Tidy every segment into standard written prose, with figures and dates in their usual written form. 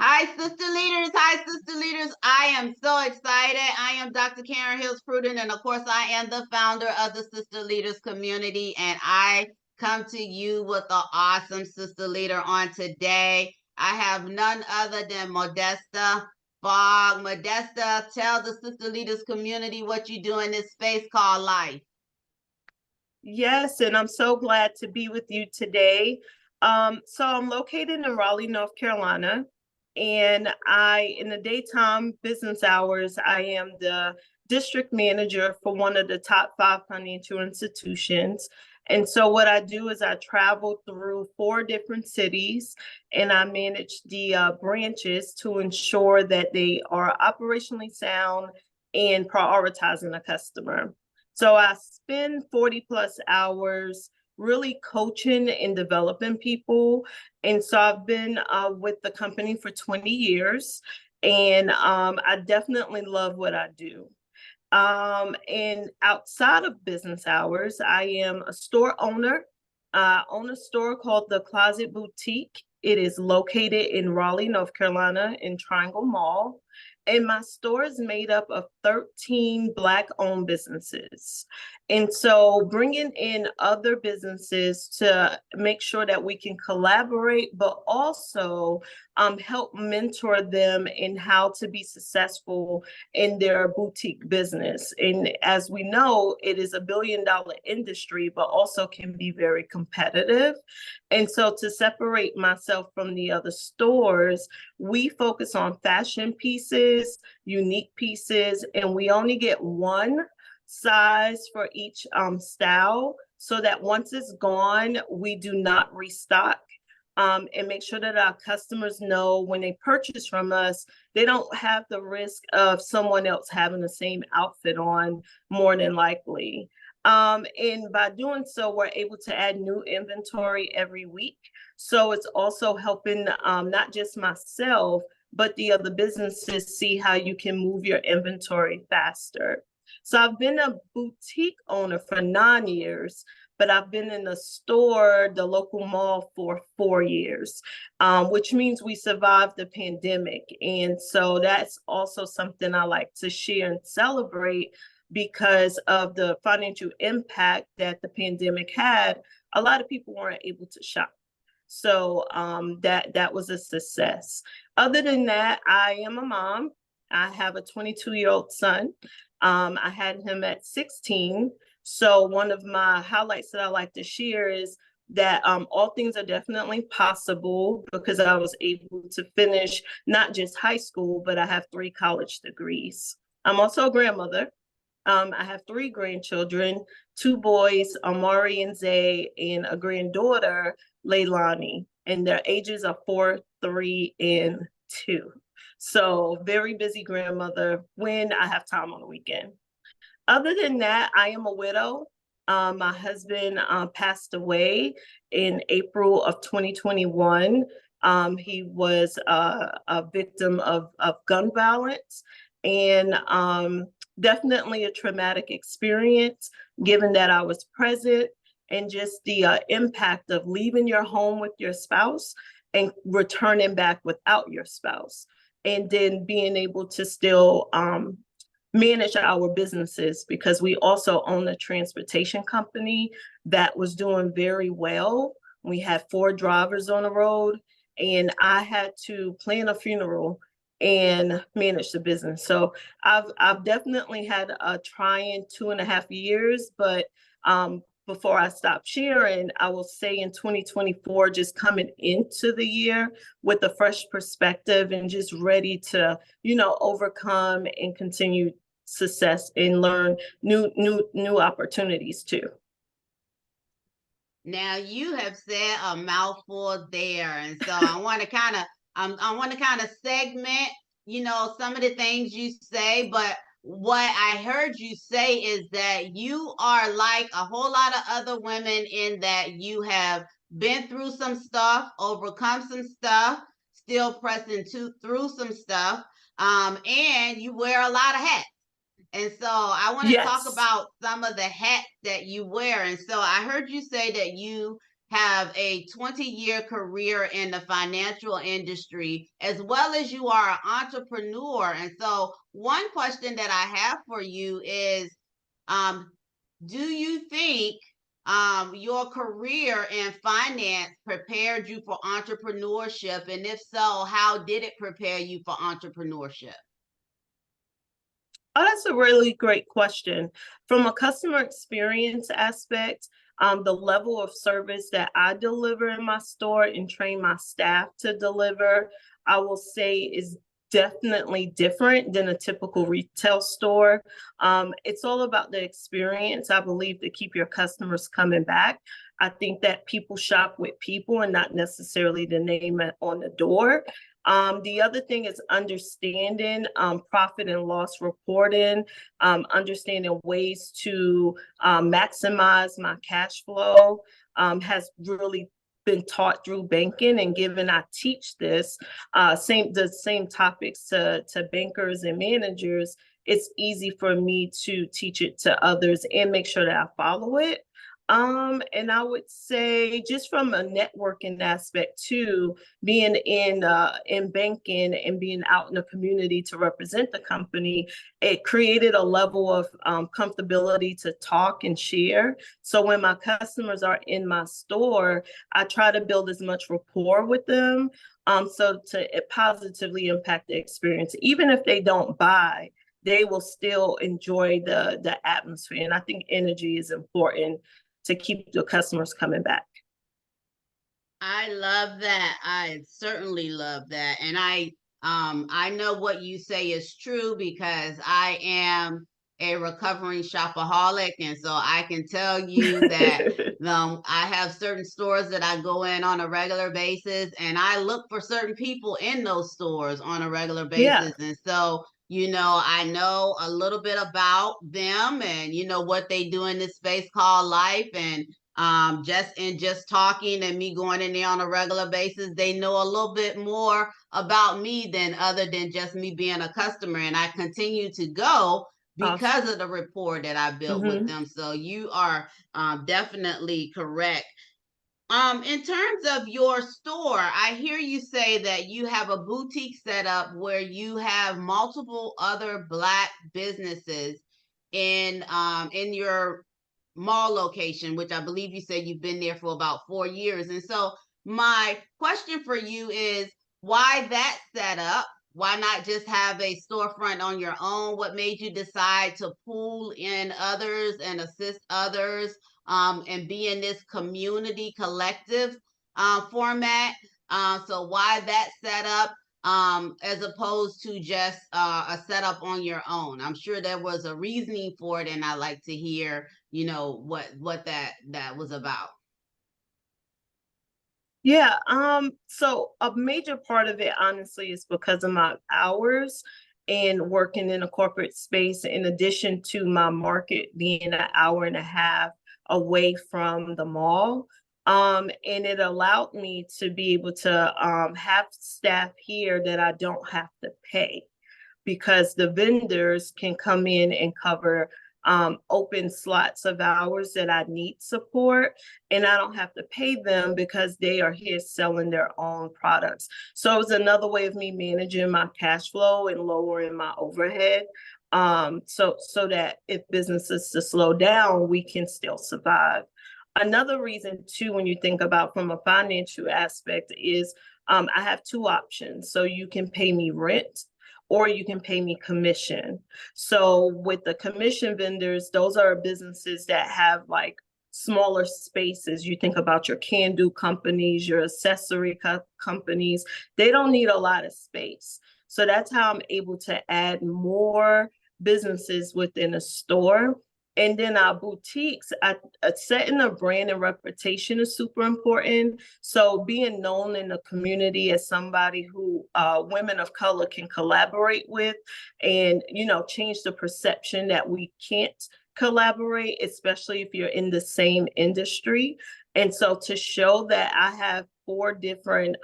Hi, sister leaders. Hi, sister leaders. I am so excited. I am Dr. Karen Hills Pruden, and of course, I am the founder of the Sister Leaders community. And I come to you with an awesome sister leader on today. I have none other than Modesta Fogg. Modesta, tell the Sister Leaders community what you do in this space called life. Yes, and I'm so glad to be with you today. So I'm located in Raleigh, North Carolina, and in the daytime business hours, I am the district manager for one of the top 5 financial institutions. And so what I do is I travel through 4 different cities and I manage the branches to ensure that they are operationally sound and prioritizing the customer. So I spend 40 plus hours really coaching and developing people. And so I've been with the company for 20 years, and I definitely love what I do. And outside of business hours, I am a store owner. I own a store called The Closet Boutique. It is located in Raleigh, North Carolina, in Triangle Mall. And my store is made up of 13 Black-owned businesses. And so bringing in other businesses to make sure that we can collaborate, but also help mentor them in how to be successful in their boutique business. And as we know, it is a billion-dollar industry, but also can be very competitive. And so to separate myself from the other stores, we focus on fashion pieces, unique pieces, and we only get one size for each style so that once it's gone, we do not restock. And make sure that our customers know when they purchase from us, they don't have the risk of someone else having the same outfit on, more than likely. And by doing so, we're able to add new inventory every week. So it's also helping not just myself, but the other businesses see how you can move your inventory faster. So I've been a boutique owner for 9 years, but I've been in the store, the local mall, for 4 years, which means we survived the pandemic. And so that's also something I like to share and celebrate because of the financial impact that the pandemic had. A lot of people weren't able to shop. So that was a success. Other than that, I am a mom. I have a 22-year-old son. I had him at 16. So one of my highlights that I like to share is that all things are definitely possible because I was able to finish not just high school, but I have 3 college degrees. I'm also a grandmother. I have 3 grandchildren, 2 boys, Amari and Zay, and a granddaughter, Leilani, and their ages are 4, 3, and 2. So very busy grandmother when I have time on the weekend. Other than that, I am a widow. My husband passed away in April of 2021. He was a victim of gun violence, and definitely a traumatic experience, given that I was present, and just the impact of leaving your home with your spouse and returning back without your spouse, and then being able to still manage our businesses, because we also own a transportation company that was doing very well. We had 4 drivers on the road, and I had to plan a funeral and manage the business. So I've definitely had a trying 2.5 years, but before I stop sharing, I will say in 2024, just coming into the year with a fresh perspective and just ready to, overcome and continue success and learn new opportunities too. Now you have said a mouthful there, and so I want to kind of segment, some of the things you say, but what I heard you say is that you are like a whole lot of other women in that you have been through some stuff, overcome some stuff, still pressing through some stuff, and you wear a lot of hats. And so I want to talk Yes. about some of the hats that you wear. And so I heard you say that you have a 20-year career in the financial industry, as well as you are an entrepreneur. And so, one question that I have for you is, um, do you think your career in finance prepared you for entrepreneurship? And if so, how did it prepare you for entrepreneurship? Oh, that's a really great question. From a customer experience aspect, the level of service that I deliver in my store and train my staff to deliver, I will say is definitely different than a typical retail store. It's all about the experience, I believe, to keep your customers coming back. I think that people shop with people and not necessarily the name on the door. The other thing is understanding profit and loss reporting, understanding ways to maximize my cash flow has really been taught through banking. And given I teach this the same topics to bankers and managers, it's easy for me to teach it to others and make sure that I follow it. And I would say just from a networking aspect too, being in banking and being out in the community to represent the company, it created a level of comfortability to talk and share. So when my customers are in my store, I try to build as much rapport with them, so to it positively impact the experience. Even if they don't buy, they will still enjoy the atmosphere. And I think energy is important to keep the customers coming back. I love that. I certainly love that. And I know what you say is true because I am a recovering shopaholic, and so I can tell you that I have certain stores that I go in on a regular basis, and I look for certain people in those stores on a regular Yeah. basis. And so, I know a little bit about them and what they do in this space called life. And just talking and me going in there on a regular basis, they know a little bit more about me than other than just me being a customer. And I continue to go Awesome. because of the rapport that I built with Hmm. them. So you are definitely correct. In terms of your store, I hear you say that you have a boutique set up where you have multiple other Black businesses in your mall location, which I believe you said you've been there for about 4 years. And so my question for you is, why that setup? Why not just have a storefront on your own? What made you decide to pull in others and assist others, and be in this community collective format? So why that setup, as opposed to just a setup on your own? I'm sure there was a reasoning for it, and I like to hear, what that was about. Yeah, so a major part of it, honestly, is because of my hours and working in a corporate space, in addition to my market being an hour and a half away from the mall. And it allowed me to be able to have staff here that I don't have to pay, because the vendors can come in and cover open slots of hours that I need support, and I don't have to pay them because they are here selling their own products. So it's another way of me managing my cash flow and lowering my overhead. So that if businesses to slow down, we can still survive. Another reason too, when you think about from a financial aspect, is I have two options. So you can pay me rent or you can pay me commission. So with the commission vendors, those are businesses that have like smaller spaces. You think about your can-do companies, your accessory companies, they don't need a lot of space. So that's how I'm able to add more businesses within a store. And then our boutiques, setting a brand and reputation is super important. So being known in the community as somebody who women of color can collaborate with, and change the perception that we can't collaborate, especially if you're in the same industry. And so to show that I have 4 different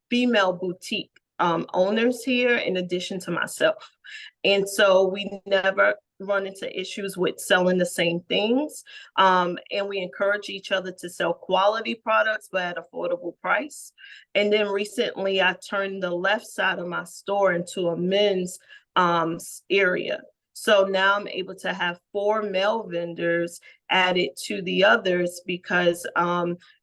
female boutique owners here in addition to myself. And so we never run into issues with selling the same things. And we encourage each other to sell quality products, but at affordable price. And then recently I turned the left side of my store into a men's area. So now I'm able to have 4 male vendors added to the others because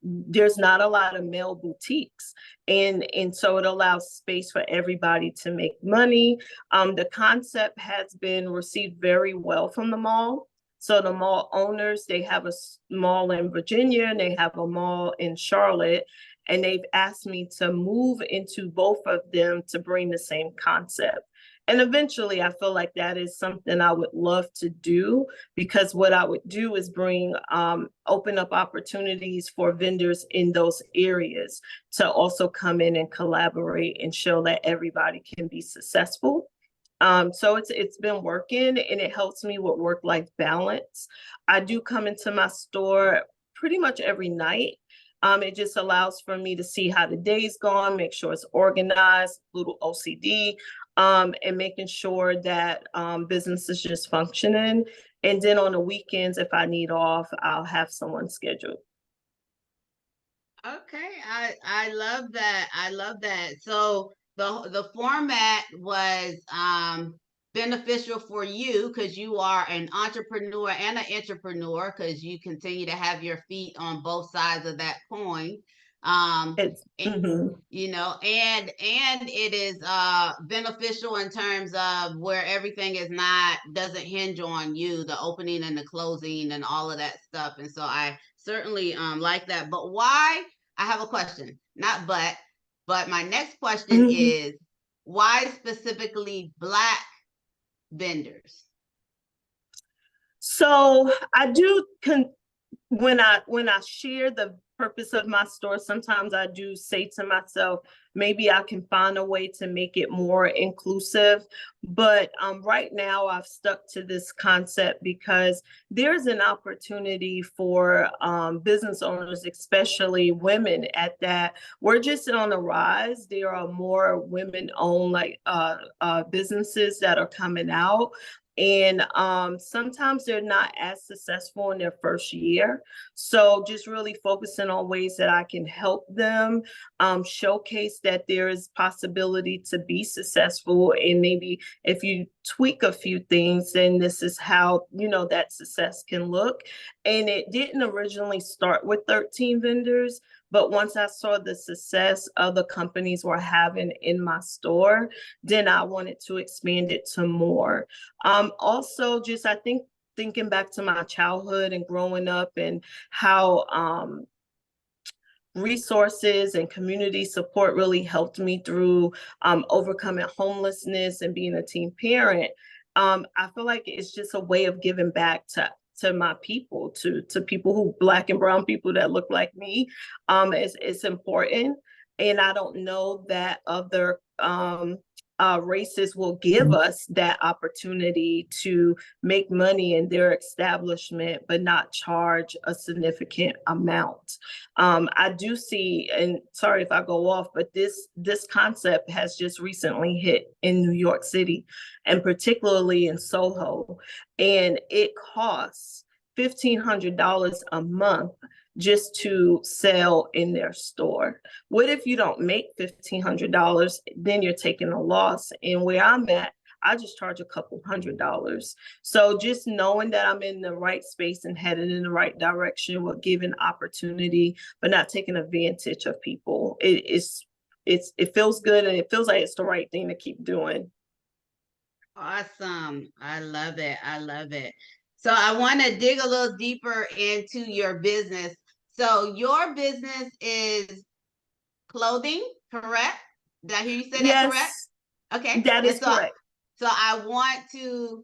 there's not a lot of male boutiques. And so it allows space for everybody to make money. The concept has been received very well from the mall. So the mall owners, they have a mall in Virginia and they have a mall in Charlotte, and they've asked me to move into both of them to bring the same concept. And eventually, I feel like that is something I would love to do, because what I would do is open up opportunities for vendors in those areas to also come in and collaborate and show that everybody can be successful. So it's been working, and it helps me with work-life balance. I do come into my store pretty much every night. It just allows for me to see how the day's gone, make sure it's organized, little OCD, and making sure that business is just functioning. And then on the weekends, if I need off, I'll have someone scheduled. Okay, I love that. I love that. So the format was beneficial for you because you are an entrepreneur and an entrepreneur, because you continue to have your feet on both sides of that coin. It's You know, and it is beneficial in terms of where everything is not doesn't hinge on you, the opening and the closing and all of that stuff. And so I certainly like that. But why? I have a question, not but my next question is, why specifically Black vendors? So I do when I share the purpose of my store, sometimes I do say to myself, maybe I can find a way to make it more inclusive. But right now I've stuck to this concept because there's an opportunity for business owners, especially women at that. We're just on the rise. There are more women-owned businesses that are coming out. And sometimes they're not as successful in their first year. So just really focusing on ways that I can help them showcase that there is possibility to be successful. And maybe if you tweak a few things, then this is how, that success can look. And it didn't originally start with 13 vendors. But once I saw the success other companies were having in my store, then I wanted to expand it to more. Also, just I think thinking back to my childhood and growing up and how resources and community support really helped me through overcoming homelessness and being a teen parent. I feel like it's just a way of giving back to my people, to people who Black and brown people that look like me. It's important. And I don't know that other races will give us that opportunity to make money in their establishment, but not charge a significant amount. I do see, and sorry if I go off, but this concept has just recently hit in New York City, and particularly in Soho, and it costs $1,500 a month just to sell in their store. What if you don't make $1,500? Then you're taking a loss. And where I'm at, I just charge a couple $100s. So just knowing that I'm in the right space and headed in the right direction will give an opportunity, but not taking advantage of people. It feels good, and it feels like it's the right thing to keep doing. Awesome. I love it. I love it. So I want to dig a little deeper into your business. So your business is clothing, correct? Did I hear you say that correct? Yes, Okay. that is so correct. so I want to,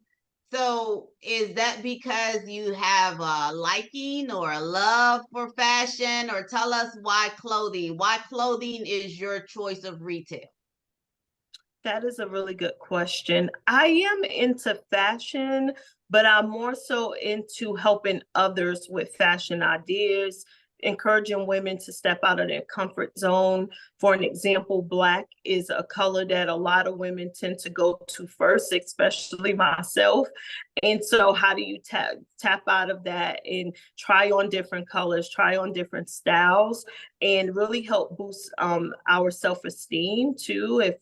so is that because you have a liking or a love for fashion, or tell us why clothing? Why clothing is your choice of retail? That is a really good question. I am into fashion, but I'm more so into helping others with fashion ideas, encouraging women to step out of their comfort zone. For an example, Black is a color that a lot of women tend to go to first, especially myself. And so how do you tap out of that and try on different colors, try on different styles, and really help boost our self-esteem too, if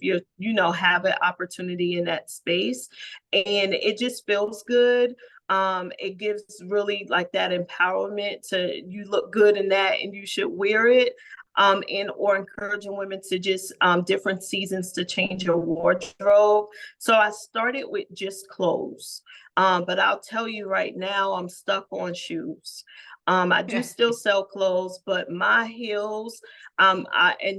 have an opportunity in that space. And it just feels good. It gives really like that empowerment to, you look good in that and you should wear it. And or encouraging women to just different seasons to change your wardrobe. So I started with just clothes. But I'll tell you right now, I'm stuck on shoes. I do still sell clothes, but my heels, and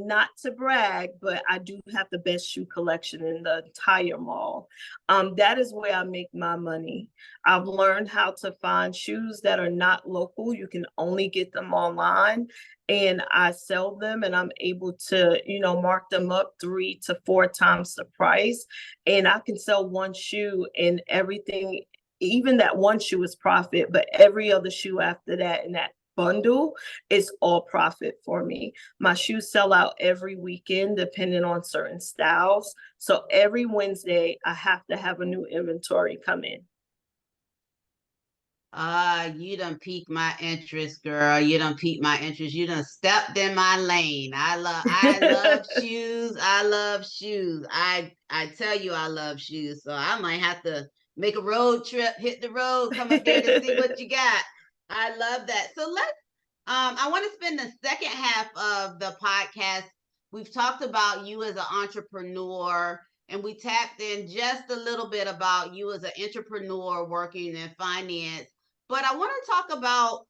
not to brag, but I do have the best shoe collection in the entire mall. That is where I make my money. I've learned how to find shoes that are not local. You can only get them online, and I sell them, and I'm able to, mark them up 3 to 4 times the price. And I can sell one shoe and everything, even that one shoe is profit, but every other shoe after that in that bundle is all profit for me. My shoes sell out every weekend, depending on certain styles. So every Wednesday, I have to have a new inventory come in. You done piqued my interest, girl. You done piqued my interest. You done stepped in my lane. I love shoes. I love shoes. I tell you I love shoes. So I might have to make a road trip, hit the road, come up there to see what you got. I love that. So I want to spend the second half of the podcast. We've talked about you as an entrepreneur, and we tapped in just a little bit about you as an entrepreneur working in finance. But I want to talk about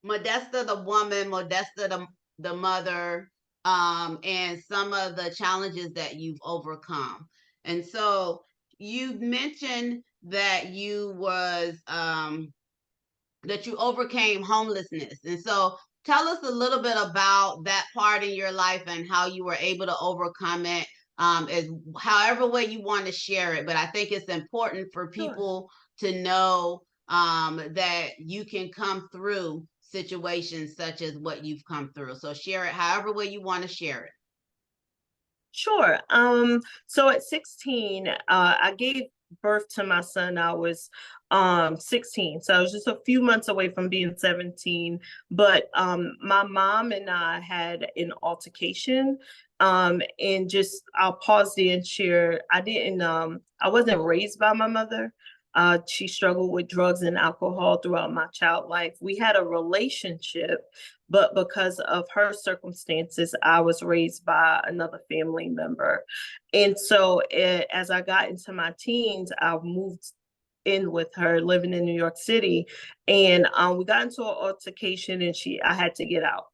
Modesta the woman, Modesta the mother, and some of the challenges that you've overcome. And so you mentioned that that you overcame homelessness. And so tell us a little bit about that part in your life and how you were able to overcome it, as however way you want to share it. But I think it's important for people to know that you can come through situations such as what you've come through. So share it however way you want to share it. Sure. So at 16, I gave birth to my son. I was 16. So I was just a few months away from being 17. But my mom and I had an altercation. And just I'll pause there and share. I wasn't raised by my mother. She struggled with drugs and alcohol throughout my child life. We had a relationship, but because of her circumstances, I was raised by another family member. And so as I got into my teens, I moved in with her, living in New York City. And we got into an altercation, and I had to get out.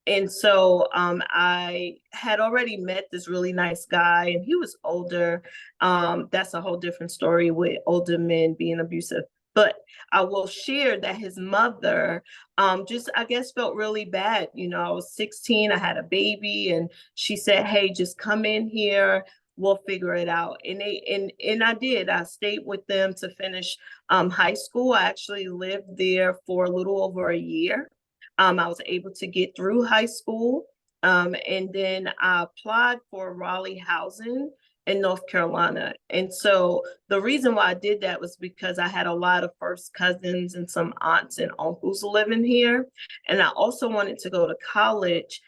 And so I had already met this really nice guy, and he was older. That's a whole different story with older men being abusive. But I will share that his mother just, I guess, felt really bad. I was 16, I had a baby, and she said, "Hey, just come in here. We'll figure it out." And I did. I stayed with them to finish high school. I actually lived there for a little over a year. I was able to get through high school. And then I applied for Raleigh housing in North Carolina. And so the reason why I did that was because I had a lot of first cousins and some aunts and uncles living here. And I also wanted to go to college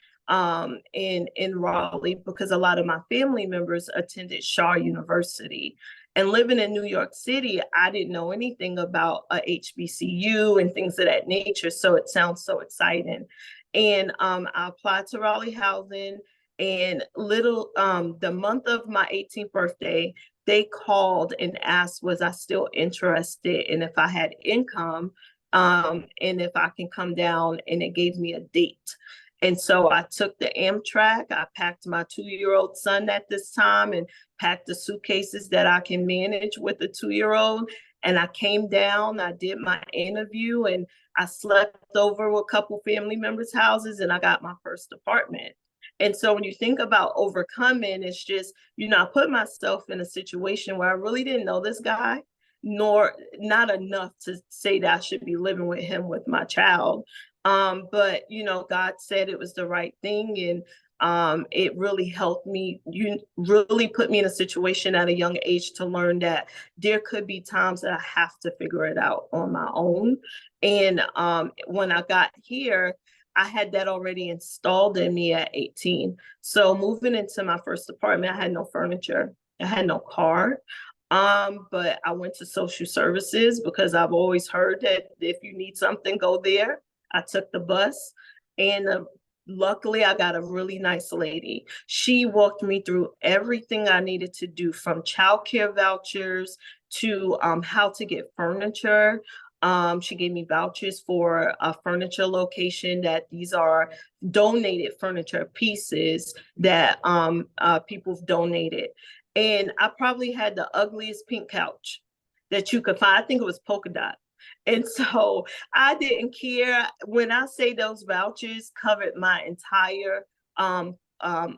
in Raleigh because a lot of my family members attended Shaw University. And living in New York City, I didn't know anything about a HBCU and things of that nature. So it sounds so exciting. And I applied to Raleigh housing, and the month of my 18th birthday, they called and asked, was I still interested, and if I had income, and if I can come down, and it gave me a date. And so I took the Amtrak. I packed my 2-year-old son at this time and packed the suitcases that I can manage with a 2-year-old. And I came down, I did my interview, and I slept over with a couple family members' houses, and I got my first apartment. And so when you think about overcoming, it's just, I put myself in a situation where I really didn't know this guy, nor not enough to say that I should be living with him with my child. But God said it was the right thing, and it really helped me. You really put me in a situation at a young age to learn that there could be times that I have to figure it out on my own. And when I got here, I had that already installed in me at 18. So moving into my first apartment, I had no furniture, I had no car. But I went to social services because I've always heard that if you need something, go there. I took the bus, and luckily I got a really nice lady. She walked me through everything I needed to do, from childcare vouchers to how to get furniture. She gave me vouchers for a furniture location, that these are donated furniture pieces that people have donated. And I probably had the ugliest pink couch that you could find. I think it was polka dot. And so I didn't care. When I say those vouchers covered my entire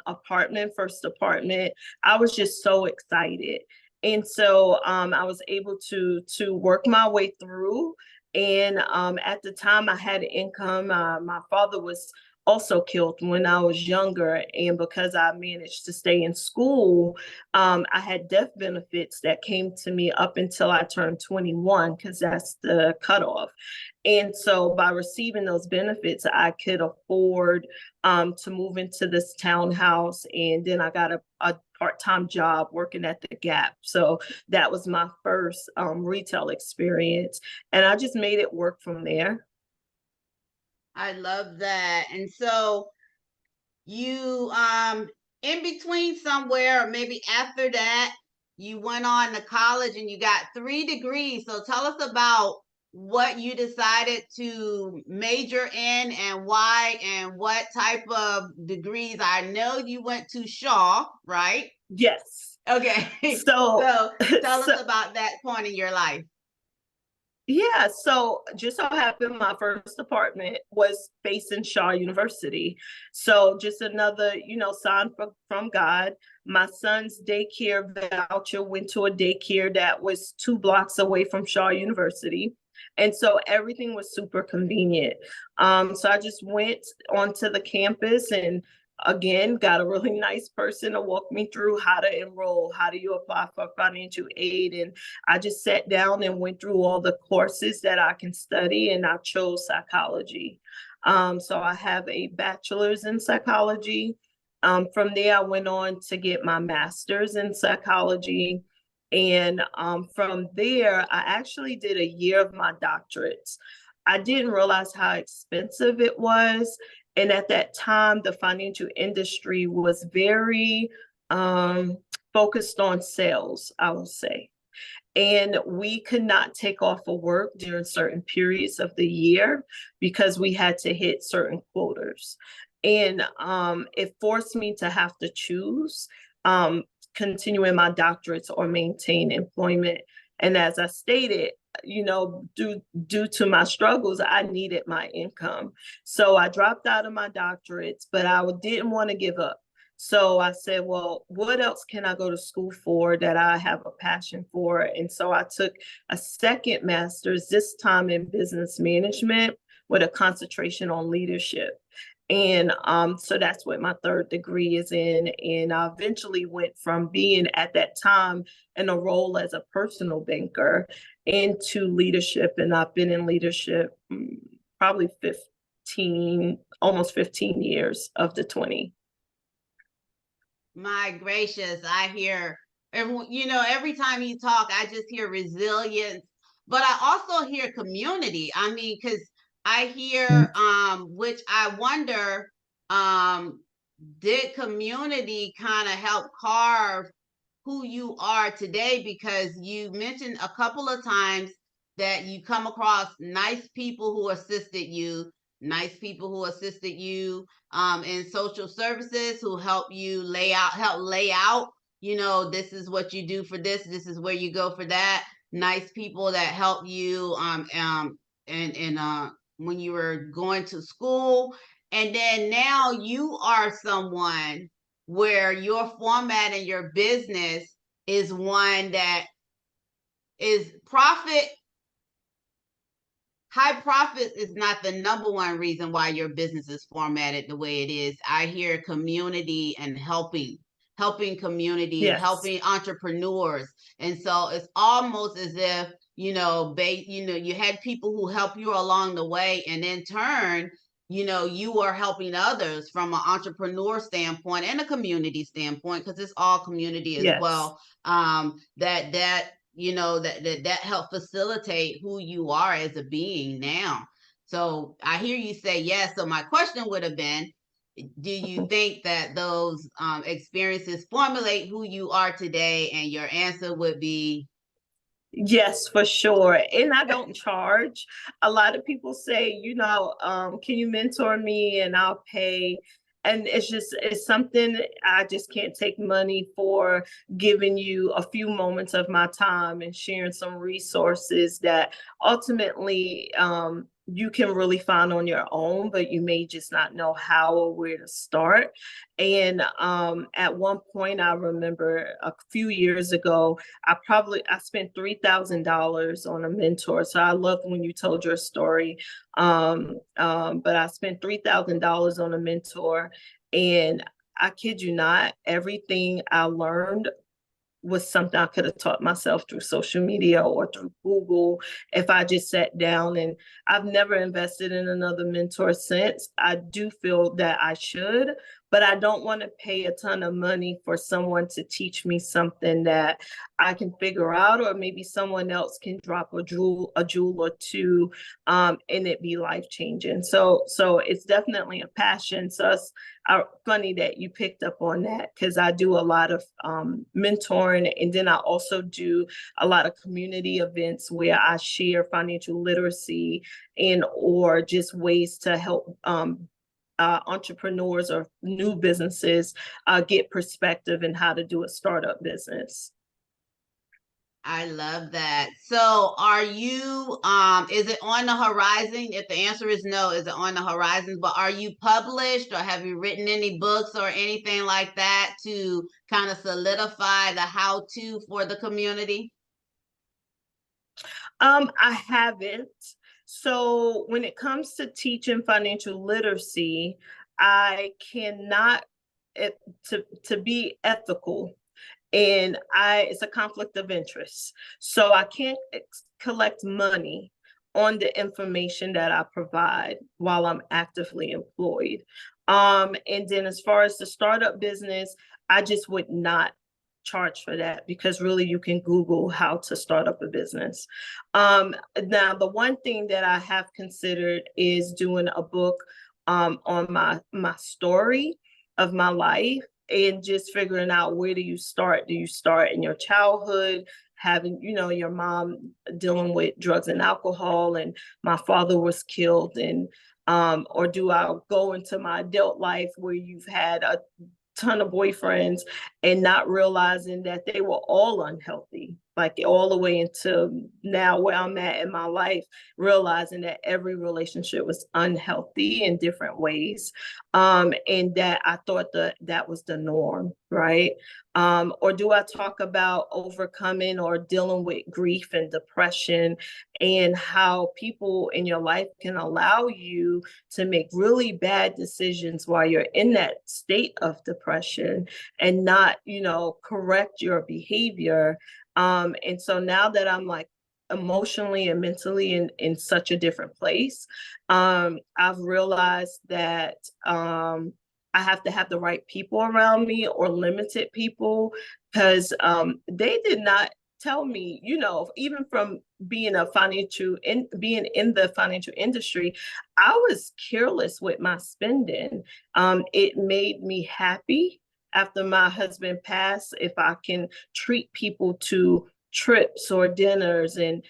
apartment, first apartment, I was just so excited. And so I was able to work my way through. And at the time I had income. My father was also killed when I was younger. And because I managed to stay in school, I had death benefits that came to me up until I turned 21, because that's the cutoff. And so by receiving those benefits, I could afford to move into this townhouse. And then I got a part-time job working at the Gap. So that was my first retail experience. And I just made it work from there. I love that. And so you in between somewhere, or maybe after that, you went on to college and you got 3 degrees. So tell us about what you decided to major in and why, and what type of degrees. I know you went to Shaw, right? Yes. Okay. So, So tell so us about that point in your life. yeah, so just so happened my first apartment was facing Shaw University. So just another, sign from God. My son's daycare voucher went to a daycare that was 2 blocks away from Shaw University. And so everything was super convenient. So I just went onto the campus, and again, got a really nice person to walk me through how to enroll, how do you apply for financial aid. And I just sat down and went through all the courses that I can study, and I chose psychology. So I have a bachelor's in psychology. From there, I went on to get my master's in psychology. And from there, I actually did a year of my doctorates. I didn't realize how expensive it was. And at that time, the financial industry was very focused on sales, I will say. And we could not take off of work during certain periods of the year because we had to hit certain quotas. And it forced me to have to choose continuing my doctorates or maintain employment. And as I stated, due to my struggles, I needed my income. So I dropped out of my doctorates, but I didn't want to give up. So I said, well, what else can I go to school for that I have a passion for? And so I took a second master's, this time in business management with a concentration on leadership. And so that's what my third degree is in. And I eventually went from being at that time in a role as a personal banker into leadership. And I've been in leadership probably 15, almost 15 years of the 20. My gracious, I hear, every time you talk, I just hear resilience, but I also hear community. I mean, because I hear, which I wonder, um, did community kind of help carve who you are today? Because you mentioned a couple of times that you come across nice people who assisted you, in social services, who help you lay out, this is what you do for this is where you go for that. Nice people that help you and when you were going to school. And then now you are someone where your format and your business is one that is profit high profits is not the number one reason why your business is formatted the way it is. I hear community and helping communities, Yes. helping entrepreneurs. And so it's almost as if, you had people who help you along the way, and in turn, you are helping others from an entrepreneur standpoint and a community standpoint, because it's all community as Yes. well. That help facilitate who you are as a being now. So I hear you say yes. So my question would have been, do you think that those experiences formulate who you are today? And your answer would be Yes, for sure. And I don't charge. A lot of people say, can you mentor me and I'll pay. And it's something I just can't take money for, giving you a few moments of my time and sharing some resources that ultimately you can really find on your own, but you may just not know how or where to start. And at one point, I remember a few years ago, I spent $3,000 on a mentor. So I loved when you told your story. But I spent $3,000 on a mentor, and I kid you not, everything I learned was something I could have taught myself through social media or through Google if I just sat down. And I've never invested in another mentor since. I do feel that I should, but I don't want to pay a ton of money for someone to teach me something that I can figure out, or maybe someone else can drop a jewel or two, and it be life changing. So it's definitely a passion. So it's funny that you picked up on that, because I do a lot of mentoring, and then I also do a lot of community events where I share financial literacy and or just ways to help entrepreneurs or new businesses get perspective in how to do a startup business. I love that. So are you is it on the horizon? If the answer is no, is it on the horizon? But are you published, or have you written any books or anything like that to kind of solidify the how to for the community? I haven't. So when it comes to teaching financial literacy, I cannot, it, to be ethical, and I it's a conflict of interest. So I can't collect money on the information that I provide while I'm actively employed. And then as far as the startup business, I just would not charge for that, because really you can Google how to start up a business. Now, the one thing that I have considered is doing a book on my story of my life, and just figuring out, where do you start? Do you start in your childhood, having, your mom dealing with drugs and alcohol, and my father was killed, and or do I go into my adult life where you've had a ton of boyfriends and not realizing that they were all unhealthy, like all the way into now where I'm at in my life, realizing that every relationship was unhealthy in different ways. And that I thought that was the norm, right? Or do I talk about overcoming or dealing with grief and depression, and how people in your life can allow you to make really bad decisions while you're in that state of depression, and not, correct your behavior. And so now that I'm like emotionally and mentally in such a different place, I've realized that I have to have the right people around me, or limited people, because they did not tell me, even from being in the financial industry, I was careless with my spending. It made me happy after my husband passed if I can treat people to trips or dinners and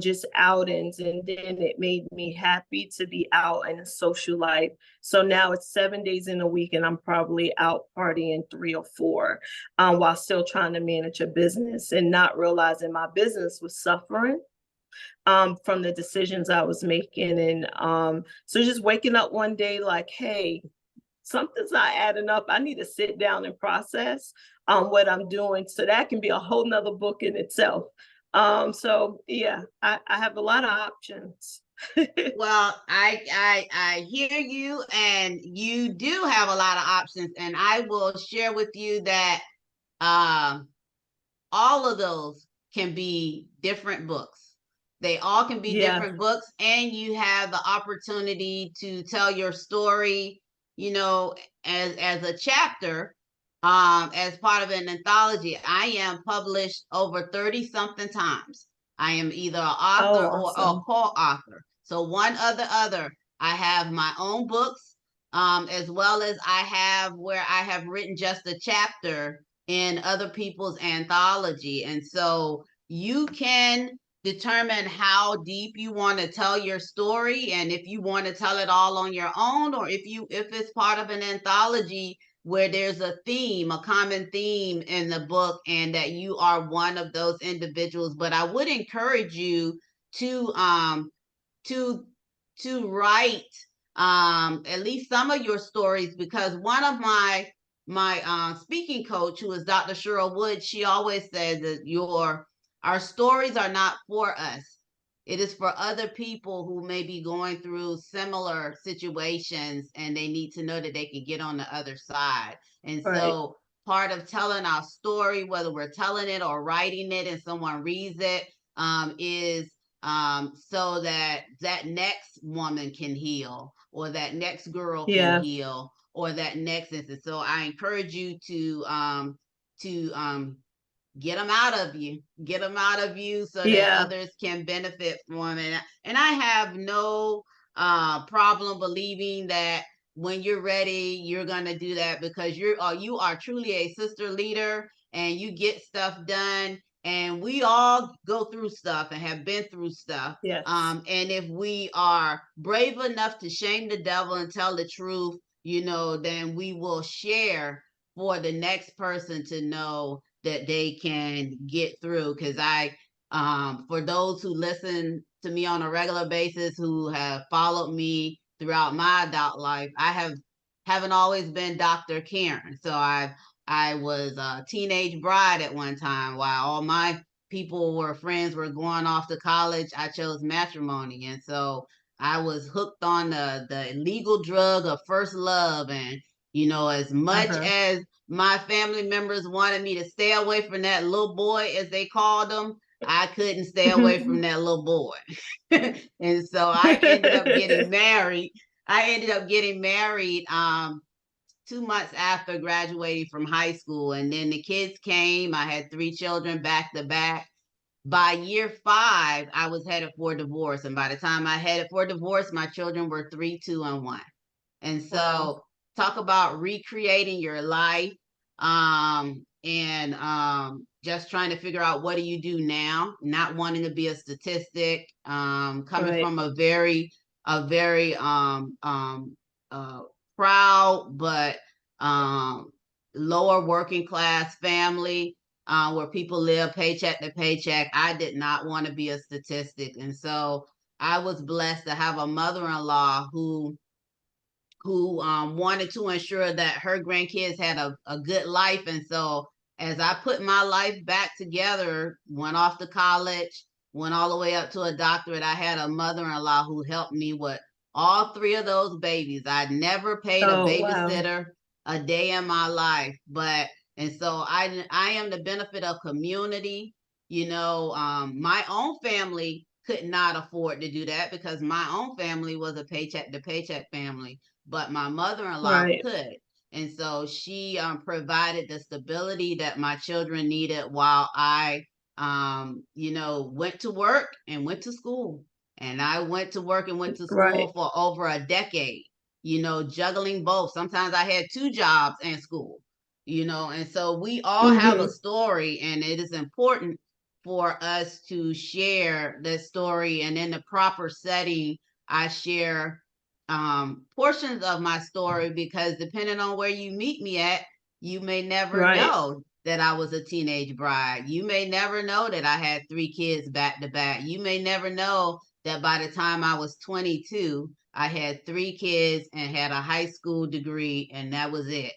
just outings, and then it made me happy to be out in a social life. So now it's 7 days in a week, and I'm probably out partying 3 or 4, while still trying to manage a business, and not realizing my business was suffering from the decisions I was making. And so just waking up one day like, hey, something's not adding up. I need to sit down and process what I'm doing. So that can be a whole nother book in itself. So yeah, I have a lot of options. Well, I hear you, and you do have a lot of options, and I will share with you that um all of those can be different books. They all can be Yeah. different books, and you have the opportunity to tell your story, you know, as a chapter, as part of an anthology. I am published over 30 something times. I am either an Oh, author or a awesome. co-author. So one or the other. I have my own books, as well as I have where I have written just a chapter in other people's anthology. And so you can determine how deep you want to tell your story, and if you want to tell it all on your own, or if it's part of an anthology where there's a theme, a common theme in the book, and that you are one of those individuals. But I would encourage you to to to write at least some of your stories, because one of my speaking coach, who is Dr. Cheryl Wood, she always says that our stories are not for us. It is for other people who may be going through similar situations, and they need to know that they can get on the other side. And Right. so part of telling our story, whether we're telling it or writing it and someone reads it, is so that that next woman can heal, or that next girl can Yeah. heal, or that next instance. So I encourage you to get them out of you, get them out of you, so that Yeah. others can benefit from it. And I have no problem believing that when you're ready, you're gonna do that, because you are truly a sister leader, and you get stuff done. And we all go through stuff and have been through stuff. Yes. And if we are brave enough to shame the devil and tell the truth, then we will share for the next person to know that they can get through. Because for those who listen to me on a regular basis, who have followed me throughout my adult life, haven't always been Dr. Karen. So I was a teenage bride at one time, while all my friends were going off to college. I chose matrimony, and so I was hooked on the illegal drug of first love. And as much Uh-huh. as my family members wanted me to stay away from that little boy, as they called him, I couldn't stay away from that little boy. And so I ended up getting married. I ended up getting married 2 months after graduating from high school. And then the kids came. I had 3 children back to back. By year 5, I was headed for divorce. And by the time I headed for divorce, my children were 3, 2, and 1. And Wow. so talk about recreating your life, and just trying to figure out, what do you do now, not wanting to be a statistic, coming Right. from a very uh, proud but um, lower working class family, where people live paycheck to paycheck. I did not want to be a statistic. And so I was blessed to have a mother-in-law who wanted to ensure that her grandkids had a good life. And so as I put my life back together, went off to college, went all the way up to a doctorate, I had a mother-in-law who helped me with all 3 of those babies. I never paid a Oh, wow. babysitter a day in my life. And so I am the benefit of community. My own family could not afford to do that, because my own family was a paycheck to paycheck family, but my mother-in-law Right. could. And so she provided the stability that my children needed, while I went to work and went to school. And I went to work and went to school Right. for over a decade, juggling both. Sometimes I had 2 jobs and school. And so we all have a Mm-hmm. story, and it is important for us to share that story. And in the proper setting, I share portions of my story, because depending on where you meet me at, you may never Right. know that I was a teenage bride. You may never know that I had 3 kids back to back. You may never know that by the time I was 22, I had 3 kids and had a high school degree, and that was it.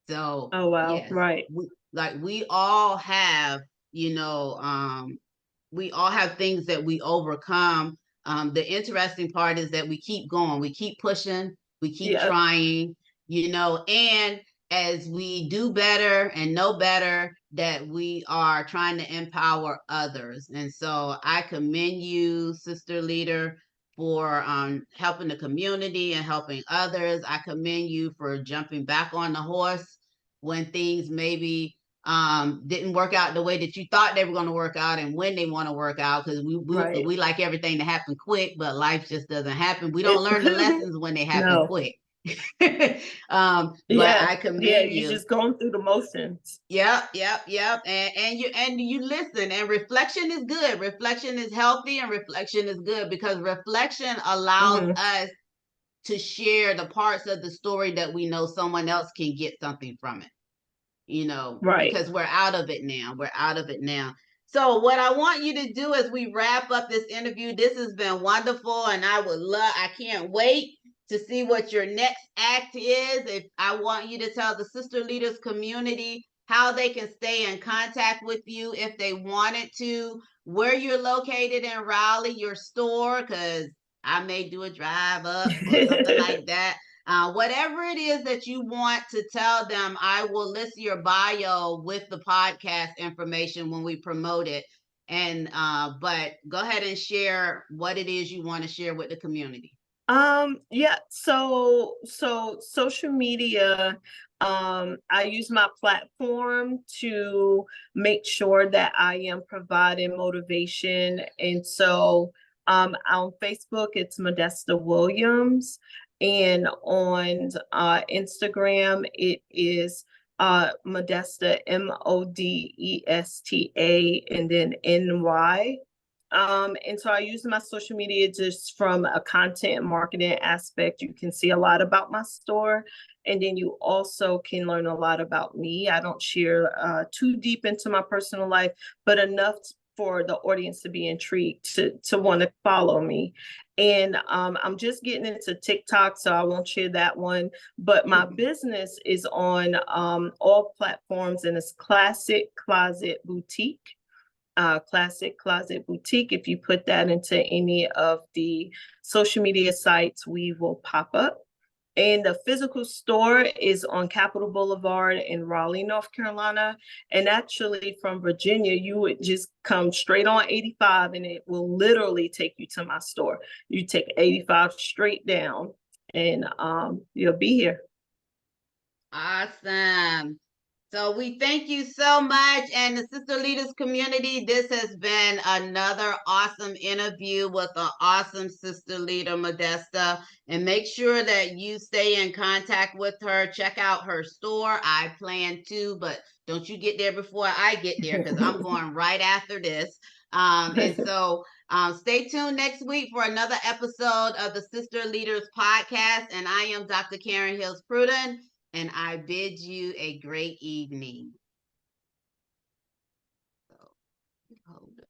So Oh, wow. yes, Right. we all have, we all have things that we overcome. the interesting part is that we keep going, we keep pushing, we keep Yeah. trying, you know, and as we do better and know better, that we are trying to empower others. And so I commend you, Sister Leader, for helping the community and helping others. I commend you for jumping back on the horse when things maybe didn't work out the way that you thought they were going to work out and when they want to work out, because Right. we like everything to happen quick, but life just doesn't happen. We don't It, learn the lessons when they happen no. quick. But Yeah. I Yeah. commend You're you. just going through the motions. Yep. And you listen, and reflection is good. Reflection is healthy, and reflection is good because reflection allows Hmm. us to share the parts of the story that we know someone else can get something from it, you know, Right. because we're out of it now. We're out of it now. So what I want you to do as we wrap up this interview, this has been wonderful, and I can't wait to see what your next act is. If I want you to tell the Sister Leaders community how they can stay in contact with you if they wanted to, where you're located in Raleigh, your store, because I may do a drive up or something like that. Whatever it is that you want to tell them, I will list your bio with the podcast information when we promote it. And but go ahead and share what it is you want to share with the community. Yeah, so social media, I use my platform to make sure that I am providing motivation. And so on Facebook, it's Modesta Williams, and on Instagram, it is Modesta, Modesta, and then NY. And so I use my social media just from a content marketing aspect. You can see a lot about my store, and then you also can learn a lot about me. I don't share too deep into my personal life, but enough for the audience to be intrigued to want to follow me. And I'm just getting into TikTok, so I won't share that one. But my business is on all platforms, and it's Classic Closet Boutique. Classic Closet Boutique. If you put that into any of the social media sites, we will pop up. And the physical store is on Capitol Boulevard in Raleigh, North Carolina. And actually, from Virginia, you would just come straight on 85 and it will literally take you to my store. You take 85 straight down and you'll be here. Awesome. So we thank you so much. And the Sister Leaders community, this has been another awesome interview with an awesome sister leader, Modesta. And make sure that you stay in contact with her. Check out her store. I plan to, but don't you get there before I get there because I'm going right after this. And so stay tuned next week for another episode of the Sister Leaders podcast. And I am Dr. Karen Hills Pruden, and I bid you a great evening. So, hold up.